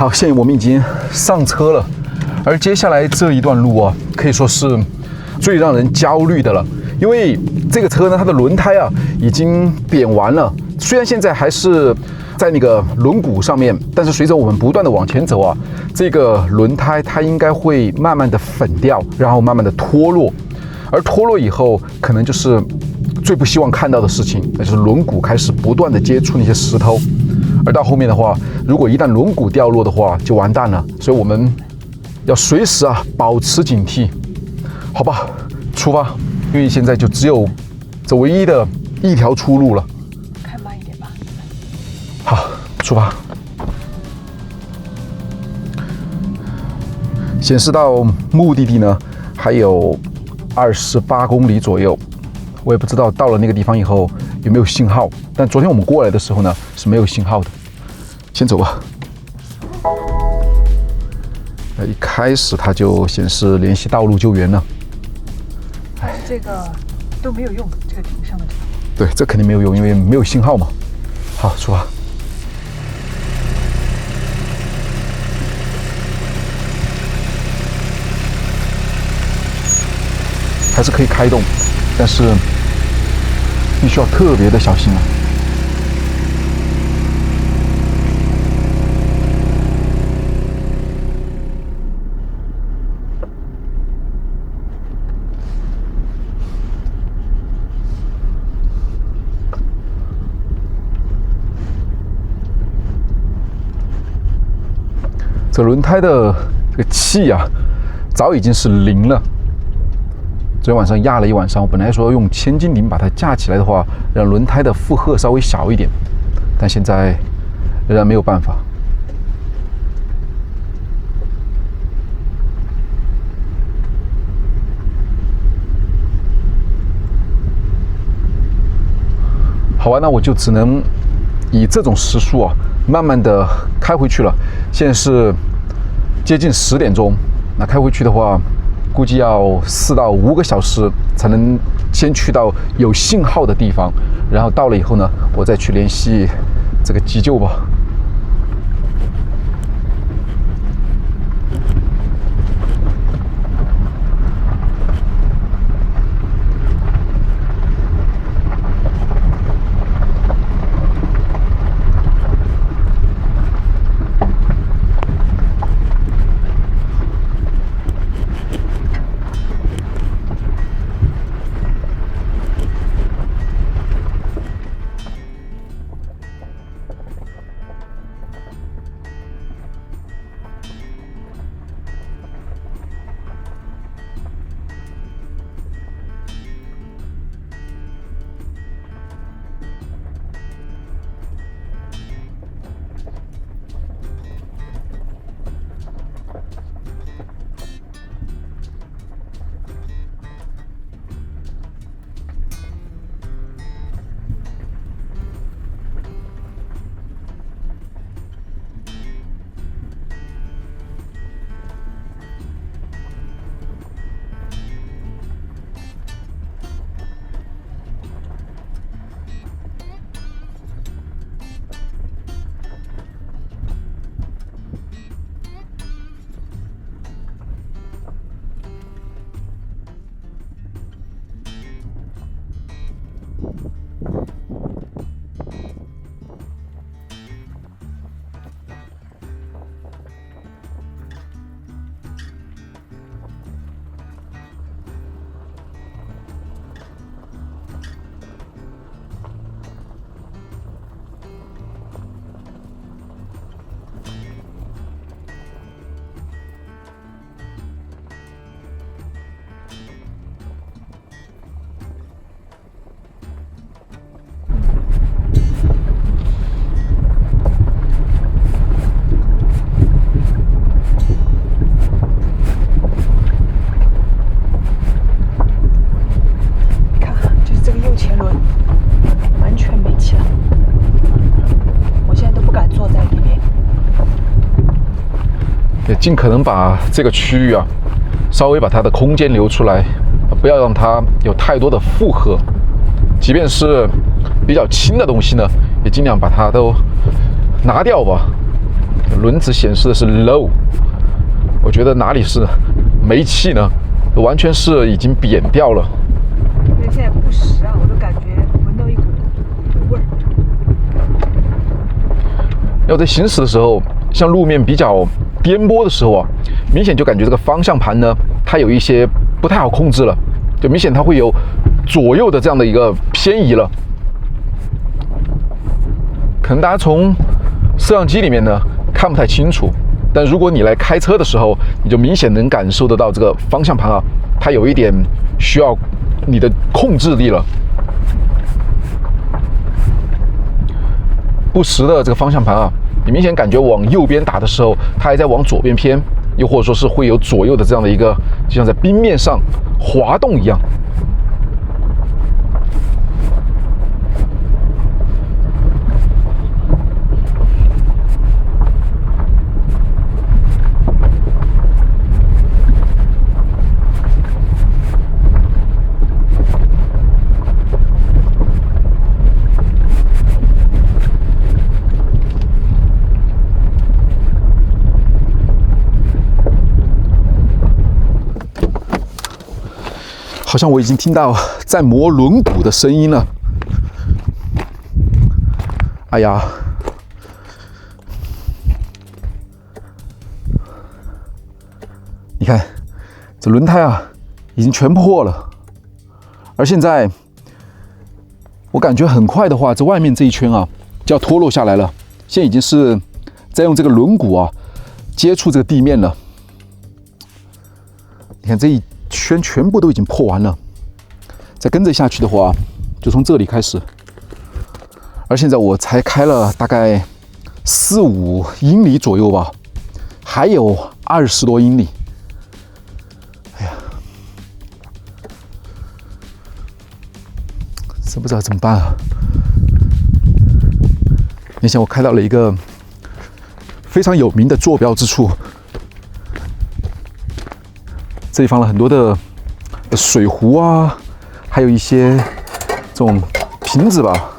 好，现在我们已经上车了，而接下来这一段路啊，可以说是最让人焦虑的了，因为这个车呢，它的轮胎啊已经扁完了，虽然现在还是在那个轮毂上面，但是随着我们不断的往前走啊，这个轮胎它应该会慢慢的粉掉，然后慢慢的脱落，而脱落以后，可能就是最不希望看到的事情，那就是轮毂开始不断的接触那些石头，而到后面的话，如果一旦轮毂掉落的话，就完蛋了。所以我们要随时啊保持警惕，好吧，出发，因为现在就只有这唯一的一条出路了。开慢一点吧。好，出发。显示到目的地呢还有28公里左右。我也不知道到了那个地方以后有没有信号，但昨天我们过来的时候呢是没有信号的。先走吧。一开始它就显示联系道路救援了。这个都没有用，这个顶上的这个。对，这肯定没有用，因为没有信号嘛。好，出发。还是可以开动，但是必须要特别的小心啊。这轮胎的这个气啊，早已经是零了。昨天晚上压了一晚上，我本来说用千斤顶把它架起来的话，让轮胎的负荷稍微小一点，但现在仍然没有办法。好吧，那我就只能以这种时速啊，慢慢的开回去了。现在是接近10点钟，那开回去的话，估计要4到5个小时才能先去到有信号的地方，然后到了以后呢，我再去联系这个急救吧。尽可能把这个区域啊，稍微把它的空间留出来，不要让它有太多的负荷。即便是比较轻的东西呢，也尽量把它都拿掉吧。轮子显示的是 low， 我觉得哪里是没气呢？完全是已经扁掉了。因为现在不时啊，我都感觉闻到一股味儿。要在行驶的时候，像路面比较颠簸的时候啊，明显就感觉这个方向盘呢，它有一些不太好控制了，就明显它会有左右的这样的一个偏移了。可能大家从摄像机里面呢看不太清楚，但如果你来开车的时候，你就明显能感受得到这个方向盘啊，它有一点需要你的控制力了。不时的这个方向盘啊，你明显感觉往右边打的时候，它还在往左边偏，又或者说是会有左右的这样的一个，就像在冰面上滑动一样。好像我已经听到在磨轮毂的声音了。哎呀，你看这轮胎啊，已经全破了。而现在，我感觉很快的话，这外面这一圈啊就要脱落下来了。现在已经是在用这个轮毂啊接触这个地面了。你看这一圈全部都已经破完了，再跟着下去的话，就从这里开始。而现在我才开了大概4、5英里左右吧，还有20多英里。哎呀，真不知道怎么办啊！你想，我开到了一个非常有名的坐标之处。这里放了很多的水壶啊，还有一些这种瓶子吧。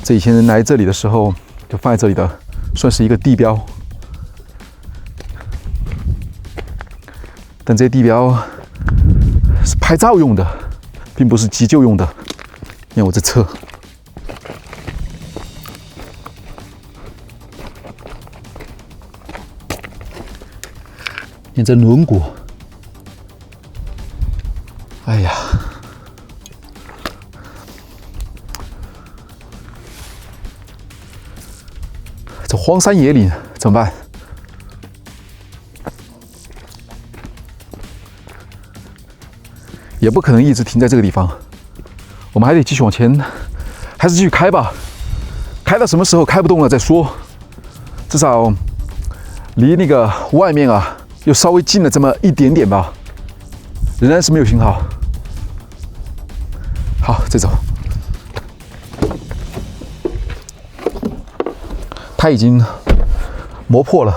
这以前人来这里的时候就放在这里的，算是一个地标。但这些地标是拍照用的，并不是急救用的。你看我这车，你看这轮毂。哎呀，这荒山野岭怎么办？也不可能一直停在这个地方，我们还得继续往前，还是继续开吧。开到什么时候开不动了再说，至少离那个外面啊又稍微近了这么一点点吧，仍然是没有信号。好，再走。它已经磨破了。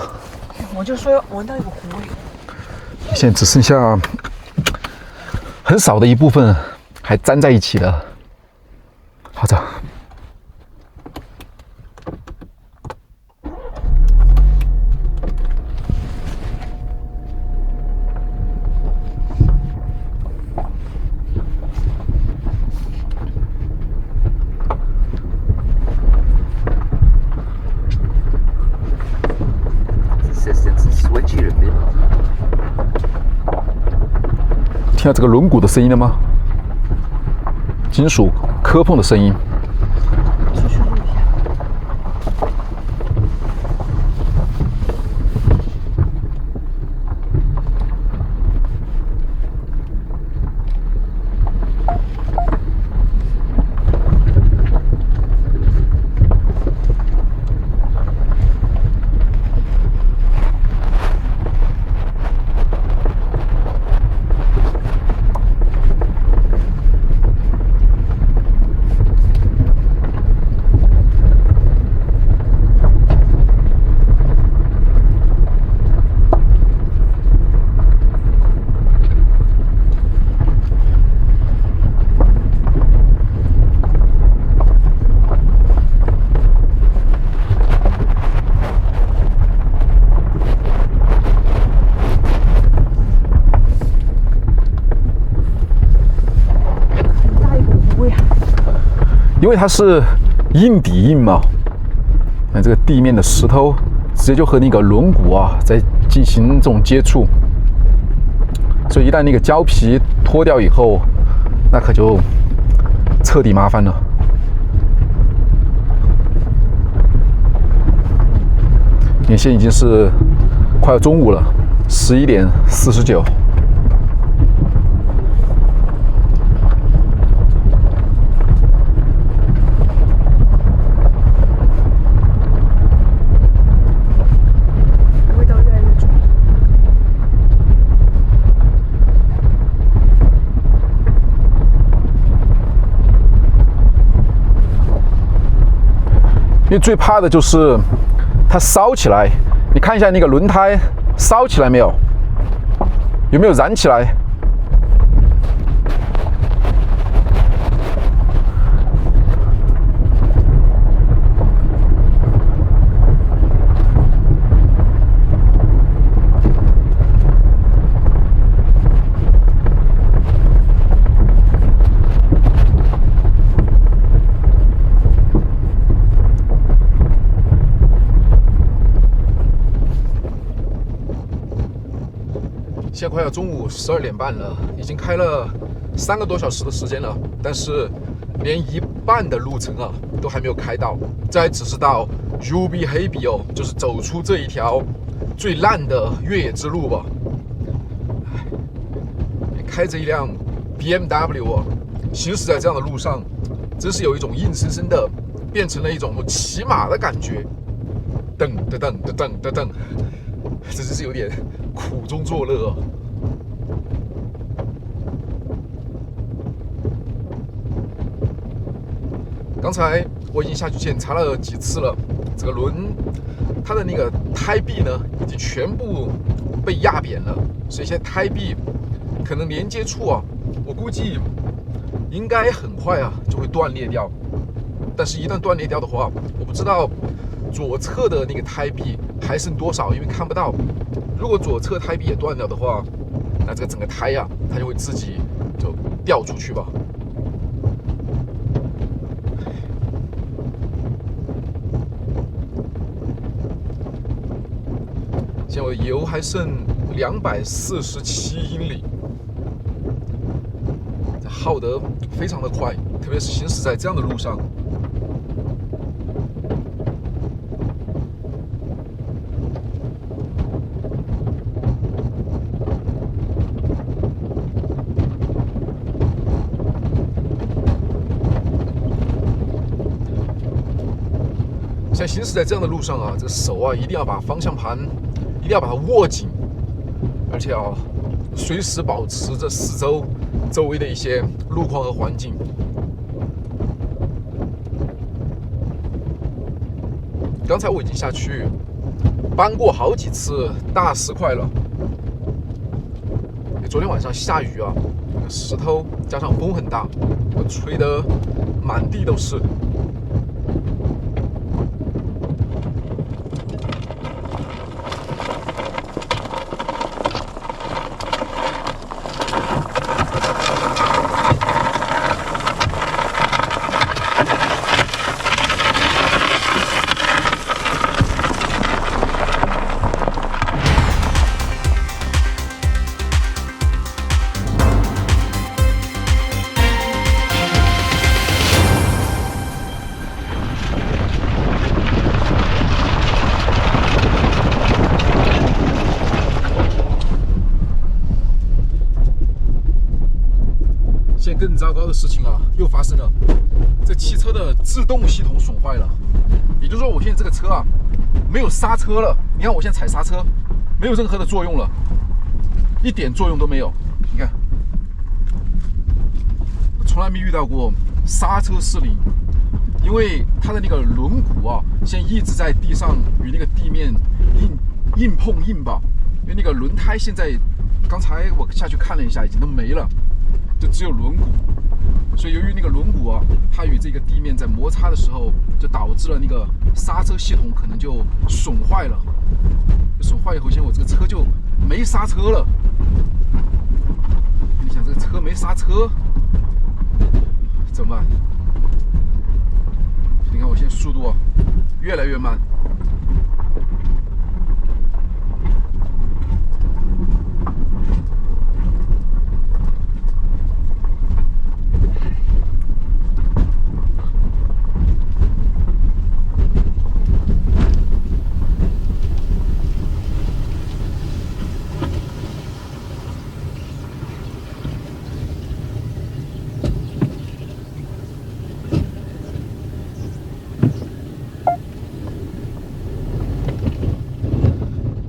我就说闻到一股糊味。现在只剩下很少的一部分还粘在一起的。好走。听到这个轮毂的声音了吗？金属磕碰的声音。出去录一下。因为它是硬底硬嘛，那这个地面的石头直接就和那个轮毂啊在进行这种接触，所以一旦那个胶皮脱掉以后，那可就彻底麻烦了。你看，现在已经是快要中午了，11:49。味道越来越重。因为最怕的就是它烧起来，你看一下那个轮胎烧起来没有？有没有燃起来？现在快要中午12点半了，已经开了3个多小时的时间了，但是连一半的路程啊都还没有开到，这还只是到 UB 黑比哦，就是走出这一条最烂的越野之路吧。开着一辆 BMW 啊，行驶在这样的路上，真是有一种硬生生的变成了一种骑马的感觉，噔噔噔噔噔噔噔，这真是有点苦中作乐啊。刚才我已经下去检查了几次了，这个轮它的那个胎壁呢，已经全部被压扁了，所以现在胎壁可能连接处啊，我估计应该很快啊就会断裂掉。但是，一旦断裂掉的话，我不知道左侧的那个胎壁还剩多少，因为看不到。如果左侧胎壁也断掉的话，那这个整个胎啊，它就会自己就掉出去吧。现在我的油还剩247英里，这耗得非常的快，特别是行驶在这样的路上。现在行驶在这样的路上啊，这个手啊一定要把方向盘一定要把它握紧，而且啊随时保持着四周围的一些路况和环境。刚才我已经下去搬过好几次大石块了。昨天晚上下雨啊，石头加上风很大，吹得满地都是。现在更糟糕的事情啊，又发生了，这汽车的制动系统损坏了，也就是说，我现在这个车啊，没有刹车了。你看，我现在踩刹车，没有任何的作用了，一点作用都没有。你看，我从来没遇到过刹车失灵，因为它的那个轮毂啊，现在一直在地上与那个地面硬碰硬吧，因为那个轮胎现在，刚才我下去看了一下，已经都没了。就只有轮毂，所以由于那个轮毂啊，它与这个地面在摩擦的时候，就导致了那个刹车系统可能就损坏了。损坏以后，现在我这个车就没刹车了。你想，这个车没刹车怎么办？你看我现在速度越来越慢。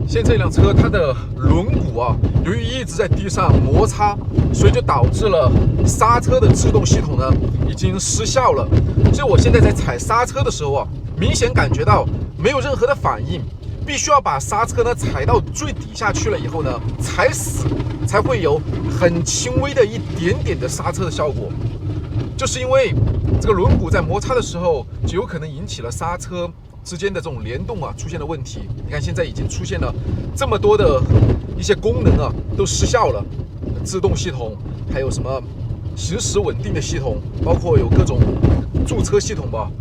现在这辆车它的轮毂由于一直在地上摩擦，所以就导致了刹车的制动系统呢已经失效了。所以我现在在踩刹车的时候明显感觉到没有任何的反应，必须要把刹车呢踩到最底下去了以后呢，踩死才会有很轻微的一点点的刹车的效果。就是因为这个轮毂在摩擦的时候，就有可能引起了刹车之间的这种联动出现了问题。你看现在已经出现了这么多的一些功能都失效了，制动系统，还有什么行驶稳定的系统，包括有各种驻车系统吧。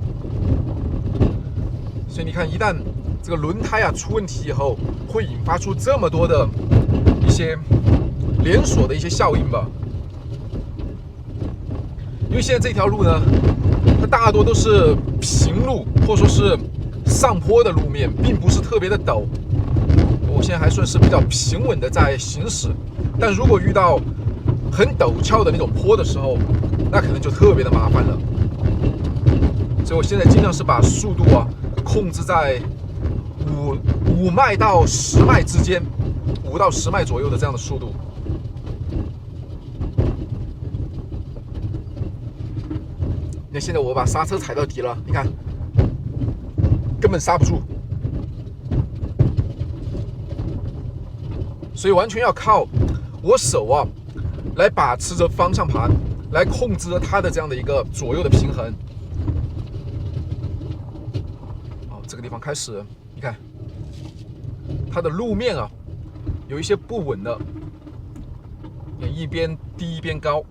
所以你看，一旦这个轮胎出问题以后，会引发出这么多的一些连锁的一些效应吧。因为现在这条路呢，它大多都是平路，或者说是上坡的路面，并不是特别的陡。我现在还算是比较平稳的在行驶，但如果遇到很陡峭的那种坡的时候，那可能就特别的麻烦了。所以我现在尽量是把速度控制在5迈到10迈之间，5到10迈左右的这样的速度。那现在我把刹车踩到底了，你看，根本刹不住，所以完全要靠我手来把持着方向盘，来控制着它的这样的一个左右的平衡。这个地方开始，你看，它的路面有一些不稳的，一边低一边高。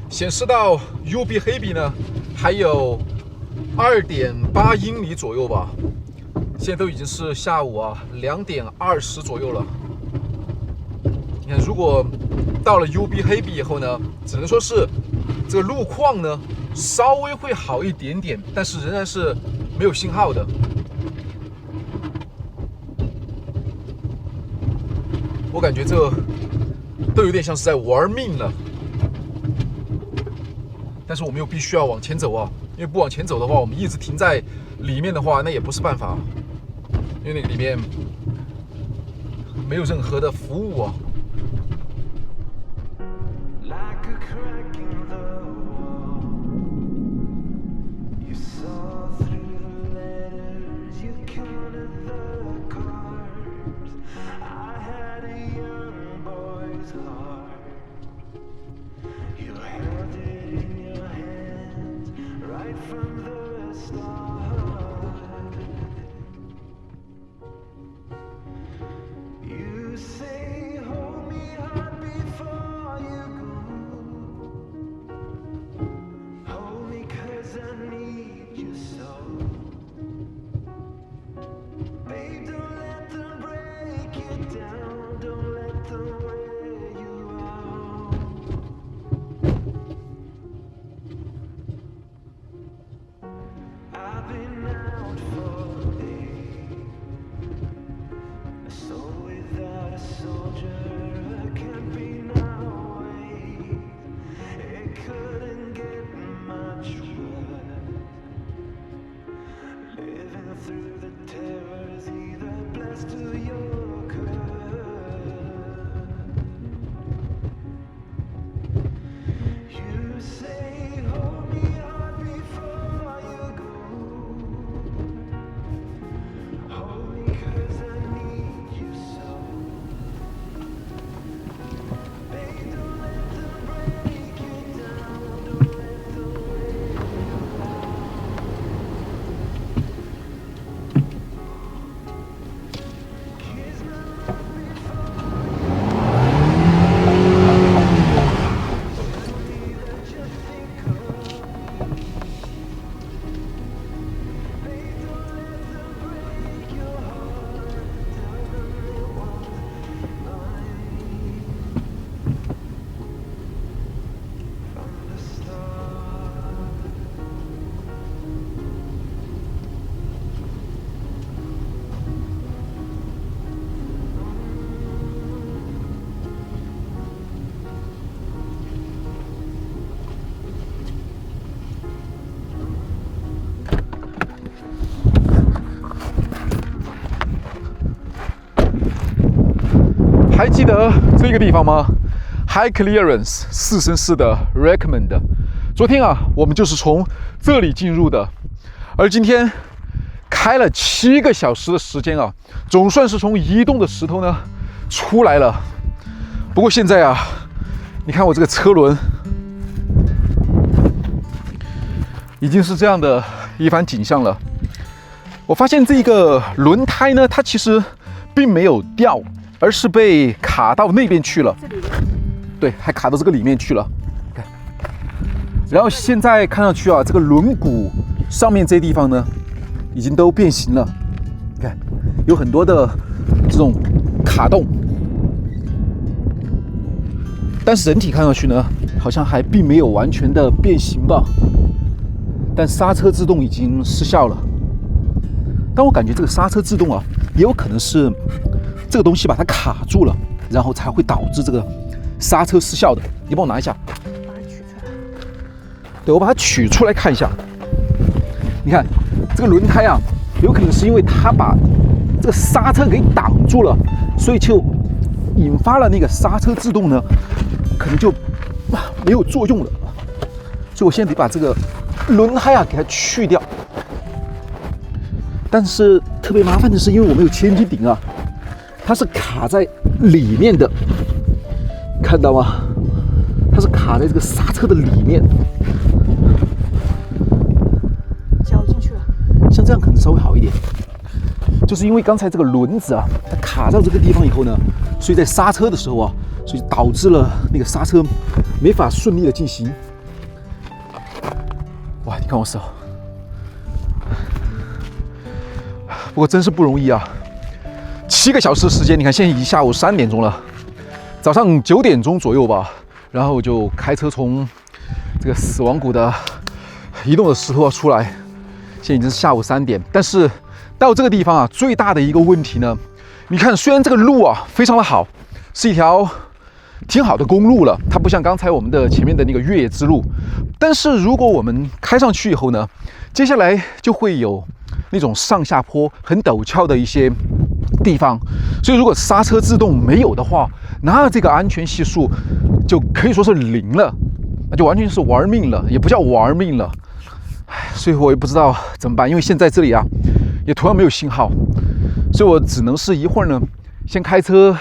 显示到 UB 黑比呢，还有2.8英里左右吧。现在都已经是下午2点20左右了。你看，如果到了 UB 黑比以后呢，只能说是这个路况呢稍微会好一点点，但是仍然是没有信号的。我感觉这都有点像是在玩命了。但是我们又必须要往前走因为不往前走的话，我们一直停在里面的话，那也不是办法，因为那个里面没有任何的服务还记得这个地方吗 ？High Clearance 4升4的 Recommend。昨天啊，我们就是从这里进入的，而今天开了7个小时的时间啊，总算是从移动的石头呢出来了。不过现在啊，你看我这个车轮已经是这样的一番景象了。我发现这个轮胎呢，它其实并没有掉，而是被卡到那边去了。对，还卡到这个里面去了。然后现在看上去啊，这个轮毂上面这地方呢，已经都变形了。你看，有很多的这种卡洞，但是整体看上去呢，好像还并没有完全的变形吧。但刹车制动已经失效了。但我感觉这个刹车制动啊，也有可能是这个东西把它卡住了，然后才会导致这个刹车失效的。你帮我拿一下。对，我把它取出来看一下。你看这个轮胎啊，有可能是因为它把这个刹车给挡住了，所以就引发了那个刹车制动呢，可能就没有作用了。所以我现在得把这个轮胎啊给它去掉。但是特别麻烦的是，因为我没有千斤顶啊，它是卡在里面的，看到吗？它是卡在这个刹车的里面。像这样可能稍微好一点，就是因为刚才这个轮子啊，它卡到这个地方以后呢，所以在刹车的时候啊，所以导致了那个刹车没法顺利的进行。哇，你看我手，不过真是不容易啊！7个小时的时间，你看现在已经下午3点钟了，早上9点钟左右吧，然后就开车从这个死亡谷的移动的石头出来。现在已经是下午3点，但是到这个地方啊，最大的一个问题呢，你看，虽然这个路啊非常的好，是一条挺好的公路了，它不像刚才我们的前面的那个越野之路，但是如果我们开上去以后呢，接下来就会有那种上下坡很陡峭的一些地方，所以如果刹车制动没有的话，那这个安全系数就可以说是0了，那就完全是玩命了，也不叫玩命了。所以我也不知道怎么办，因为现在这里啊也同样没有信号，所以我只能是一会儿呢先开车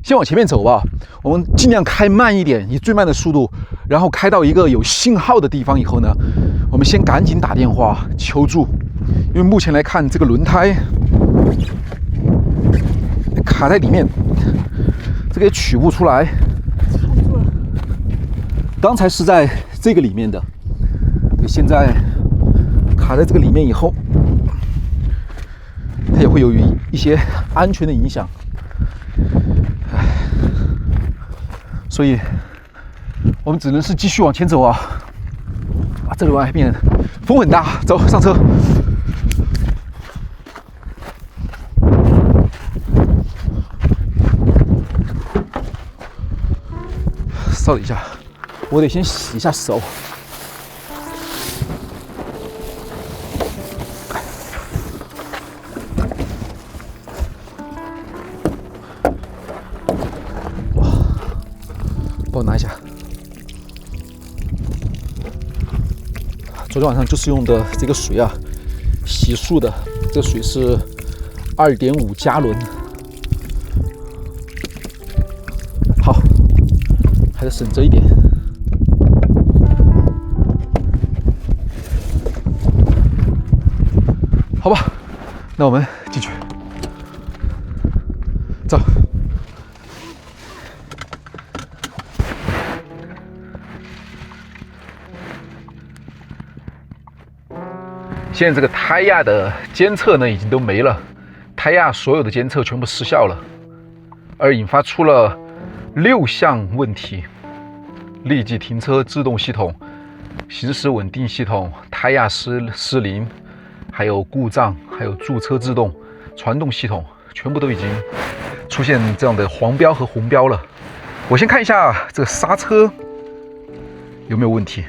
先往前面走吧，我们尽量开慢一点，以最慢的速度，然后开到一个有信号的地方以后呢，我们先赶紧打电话求助，因为目前来看这个轮胎卡在里面，这个也取不出来。刚才是在这个里面的，现在卡在这个里面以后，它也会有一些安全的影响。所以我们只能是继续往前走啊！这里外面风很大，走上车。稍等一下，我得先洗一下手。帮我拿一下。昨天晚上就是用的这个水啊，洗漱的，这个水是2.5加仑。好，还得省着一点。好吧，那我们进去，走。现在这个胎压的监测呢，已经都没了，胎压所有的监测全部失效了，而引发出了6项问题：立即停车制动系统、行驶稳定系统、胎压失灵，还有故障，还有驻车制动、传动系统，全部都已经出现这样的黄标和红标了。我先看一下这个刹车有没有问题。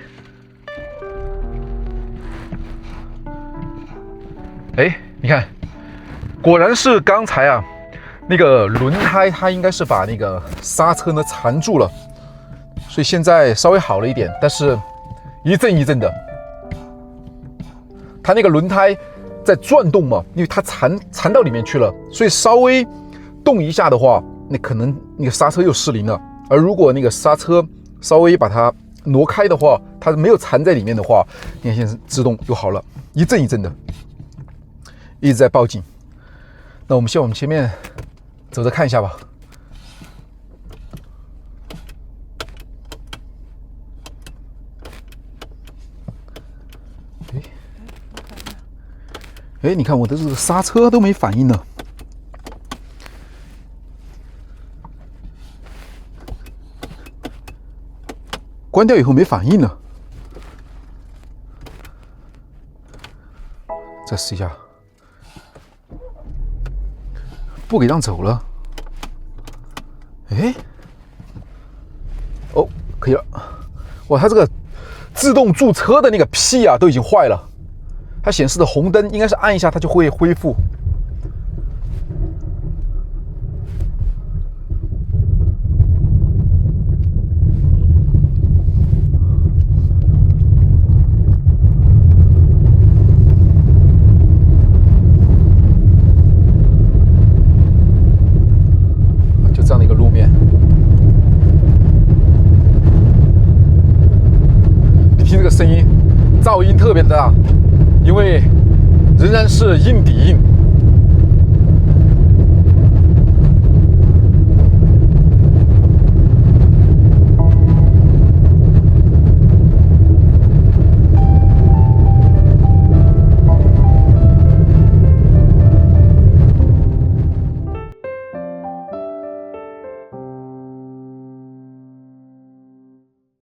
哎，你看，果然是刚才啊，那个轮胎它应该是把那个刹车呢缠住了，所以现在稍微好了一点，但是一阵一阵的。它那个轮胎在转动嘛，因为它缠到里面去了，所以稍微动一下的话，那可能那个刹车又失灵了。而如果那个刹车稍微把它挪开的话，它没有缠在里面的话，你看现在自动又好了，一阵一阵的，一直在报警。那我们先往前面走着看一下吧。哎，你看我的这个刹车都没反应呢。关掉以后没反应呢。再试一下，不给让走了。哎，哦，可以了。哇，它这个自动驻车的那个 P 啊，都已经坏了。它显示的红灯应该是按一下它就会恢复。就这样的一个路面，你听这个声音，噪音特别的大。因为仍然是硬抵硬，